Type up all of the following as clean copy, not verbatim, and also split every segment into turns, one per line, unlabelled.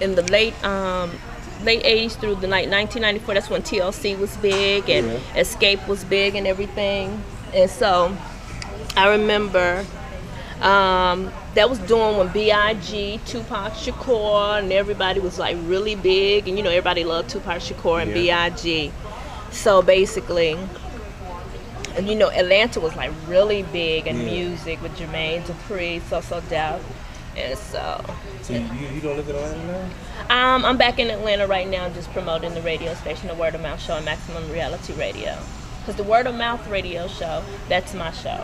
in the late 80s through the 1994. That's when TLC was big and Escape was big and everything. And so I remember that was doing when B.I.G., Tupac Shakur, and everybody was like really big. And you know, everybody loved Tupac Shakur and B.I.G. So basically, and you know, Atlanta was like really big in music with Jermaine Dupri, So Def. And so
you don't live in Atlanta now?
I'm back in Atlanta right now, just promoting the radio station, the Word of Mouth show, and Maximum Reality Radio. Because the Word of Mouth radio show, that's my show.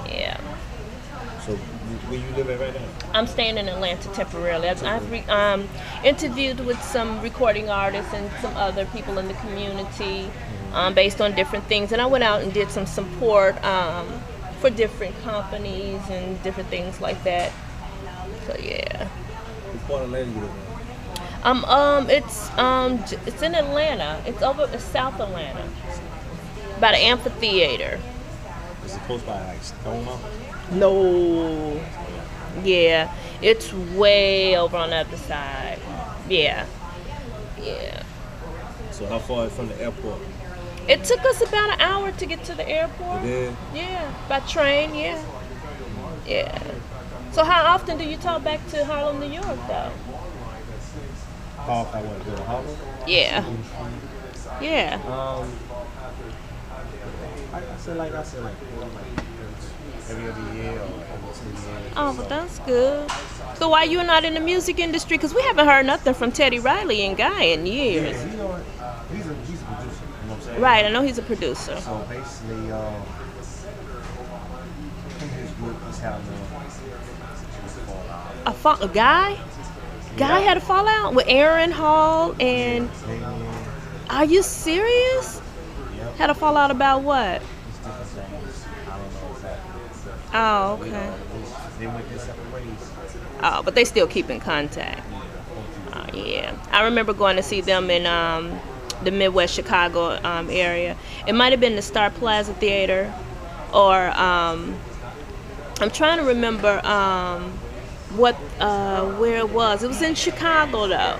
Yeah.
So where you live at right now?
I'm staying in Atlanta temporarily. I've interviewed with some recording artists and some other people in the community based on different things. And I went out and did some support for different companies and different things like that. So yeah.
What part of Atlanta you live in?
It's in Atlanta. It's South Atlanta, by the amphitheater.
Is it close by like Stone Mountain?
No. Yeah, it's way over on the other side. Yeah.
So how far from the airport?
It took us about an hour to get to the airport.
It did?
Yeah, by train. Yeah. So how often do you talk back to Harlem, New York, though?
How often I want to go to Harlem?
Yeah.
I said like every other year or every 2 years.
Oh, but that's good. So why you not in the music industry? Because we haven't heard nothing from Teddy Riley and Guy in years.
Yeah, you know what? He's a producer. You know what I'm saying?
Right, I know he's a producer.
So basically, his group is having
A Guy? Guy had a fallout with Aaron Hall and... Are you serious?
Yep.
Had a fallout about what?
It's different things. I don't know exactly.
Oh, okay.
They went their separate ways.
Oh, but they still keep in contact. Oh, yeah. I remember going to see them in the Midwest Chicago area. It might have been the Star Plaza Theater, or I'm trying to remember where it was. It was in Chicago though.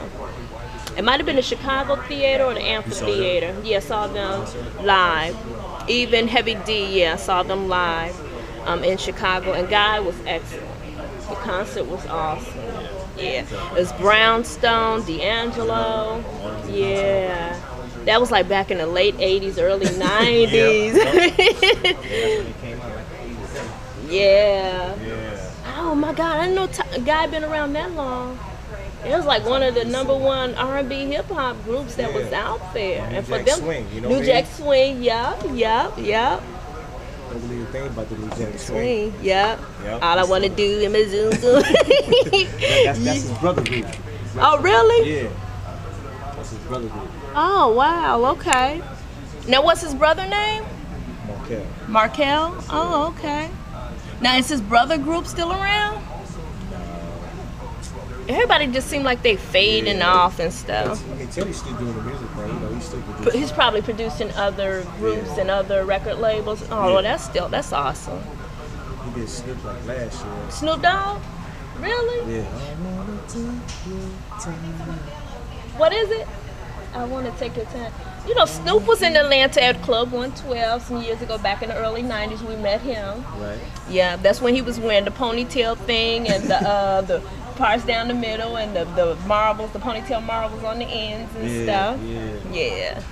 It might have been the Chicago Theater or the Amphitheater. Yeah, I saw them live. Even Heavy D, I saw them live in Chicago, and Guy was excellent. The concert was awesome. Yeah, it was Brownstone, D'Angelo. Yeah, that was like back in the late '80s, early '90s. Yeah. Oh my God, I didn't know Guy been around that long. It was like one of the #1 R&B hip hop groups that was out there. And for them,
Swing, you know
New Jack Swing, yep.
Don't believe a thing about the New Jack Swing.
Yep. All I want to do is my zoom zoom.
That's his brother group.
Oh, really?
Yeah. That's his brother group.
Oh, wow. Okay. Now, what's his brother name? Markel. Oh, okay. Now, is his brother group still around? Everybody just seemed like they fading off and stuff.
I can tell he's still doing the music, man. You know, he's still producing.
He's probably producing other groups and other record labels. Oh, well, that's awesome.
He did Snoop like last year.
Snoop Dogg? Really?
Yeah.
What is it? I want to take your time. You know, Snoop was in Atlanta at Club 112 some years ago, back in the early 90s. We met him.
Right.
Yeah, that's when he was wearing the ponytail thing and the parts down the middle and the marbles, the ponytail marbles on the ends and stuff. Yeah.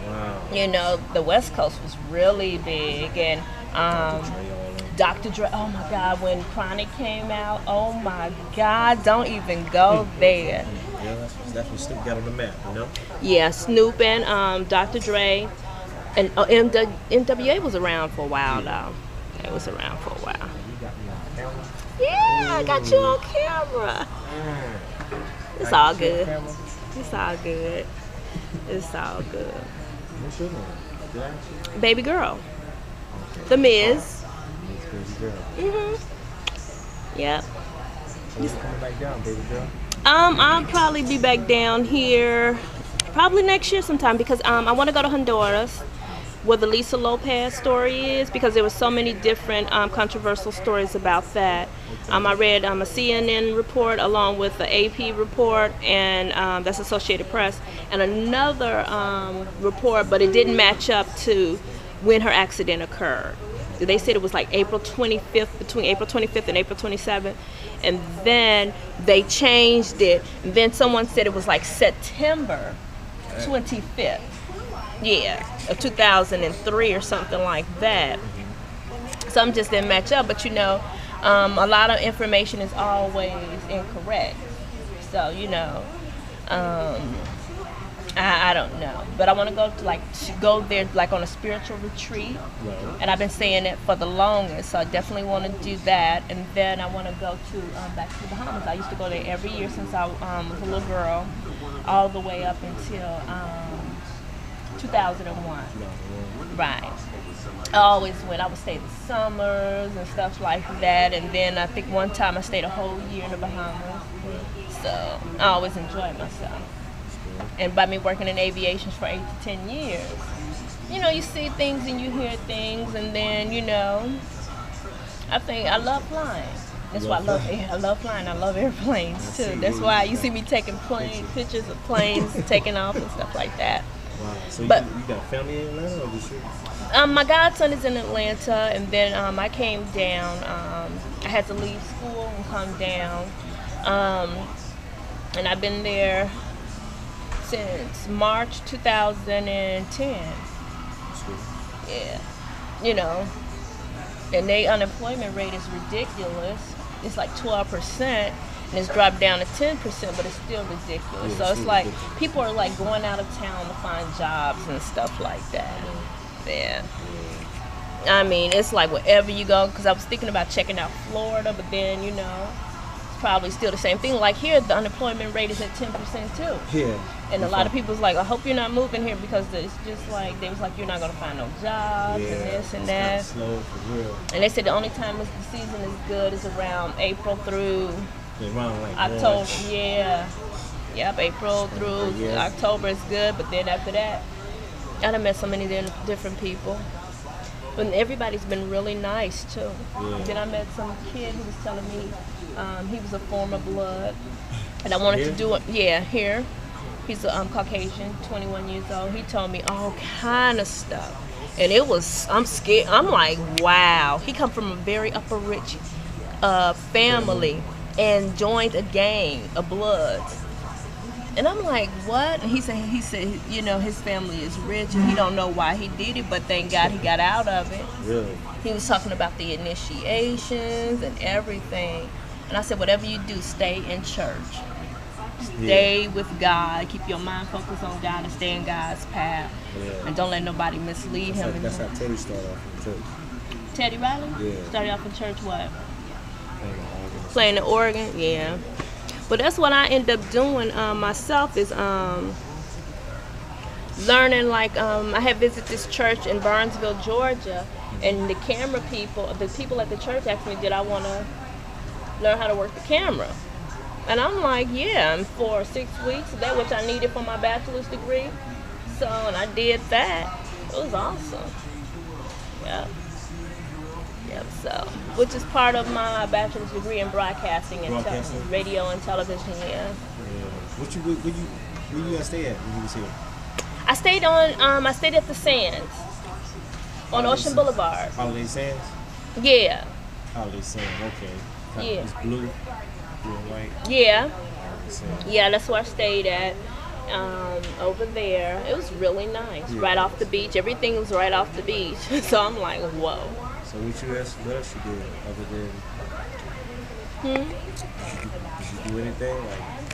Wow.
You know, the West Coast was really big, and Dr. Dre. Oh my God, when Chronic came out, oh my God, don't even go there.
Yeah, that's when Snoop got on the map, you know?
Yeah, Snoop and Dr. Dre, and NWA was around for a while though. It was around for a while.
You got me on camera.
Yeah, I got you on camera. It's all good. It's all good. It's all good.
What's your name?
Baby girl. The Miz.
Baby girl.
Yep.
So you coming back down, baby girl?
I'll probably be back down here probably next year sometime because I want to go to Honduras what the Lisa Lopez story is, because there were so many different controversial stories about that. I read a CNN report along with the AP report, and that's Associated Press, and another report, but it didn't match up to when her accident occurred. They said it was like April 25th, between April 25th and April 27th, and then they changed it. And then someone said it was like September 25th. Yeah, of 2003 or something like that. Some just didn't match up, but a lot of information is always incorrect. So I don't know, but I want to go there like on a spiritual retreat,
Right.
and I've been saying it for the longest. So I definitely want to do that, and then I want to go to back to the Bahamas. I used to go there every year since I was a little girl, all the way up until 2001. Right. I always went. I would stay the summers and stuff like that, and then I think one time I stayed a whole year in the Bahamas. So I always enjoyed myself. And by me working in aviation for 8 to 10 years, you see things and you hear things, and then I think I love flying. That's why I love flying. I love airplanes too. That's why you see me taking pictures of planes taking off and stuff like that.
Wow. So
But
you got family in Atlanta or just you?
my godson is in Atlanta, and then I came down. I had to leave school and come down, and I've been there since March 2010. Yeah, and their unemployment rate is ridiculous. It's like 12%, and it's dropped down to 10%, but it's still ridiculous.
Yeah,
So it's
still
like
ridiculous.
people are like going out of town to find jobs and stuff like that. Yeah. I mean, it's like wherever you go, because I was thinking about checking out Florida, but then, it's probably still the same thing. Like here, the unemployment rate is at 10% too.
Yeah.
And a lot of people's like, I hope you're not moving here, because it's just like, they was like, you're not going to find no jobs and this and that.
It's kinda slow for real.
And they said the only time the season is good is around April through
Around like
October.
March.
Yeah. Yep, April through
Yeah.
October is good, but then after that, I done met so many different people. But everybody's been really nice too.
Yeah.
Then I met some kid who was telling me he was a former blood, and I wanted to do it. Yeah, here. He's a Caucasian, 21 years old. He told me all kind of stuff, and I'm scared. I'm like, wow. He come from a very upper rich family and joined a gang of Bloods. And I'm like, what? And he said, his family is rich and he don't know why he did it, but thank God he got out of it.
Really?
He was talking about the initiations and everything. And I said, whatever you do, stay in church. Stay with God. Keep your mind focused on God and stay in God's path.
Yeah.
And don't let nobody mislead him.
That's how Teddy started off in church.
Teddy Riley?
Yeah.
Started off in church what?
Playing the organ.
Playing the organ? Yeah. But that's what I end up doing myself is learning, like I had visited this church in Burnsville, Georgia, and the people at the church asked me, did I want to learn how to work the camera? And I'm like, yeah, and for 6 weeks, that which I needed for my bachelor's degree. So, and I did that. It was awesome. Yeah. Yep, so, which is part of my bachelor's degree in broadcasting and radio and television, yeah.
Where you stay at when you was here?
I stayed at the Sands on Ocean Boulevard.
Holiday Sands?
Yeah.
Holiday Sands, okay.
Yeah.
It's blue and white.
Yeah.
Sands.
Yeah, that's where I stayed at. Over there. It was really nice.
Yeah.
Right off the beach. Everything was right off the beach. So I'm like, whoa.
So what else you did other than? Did you do anything? Like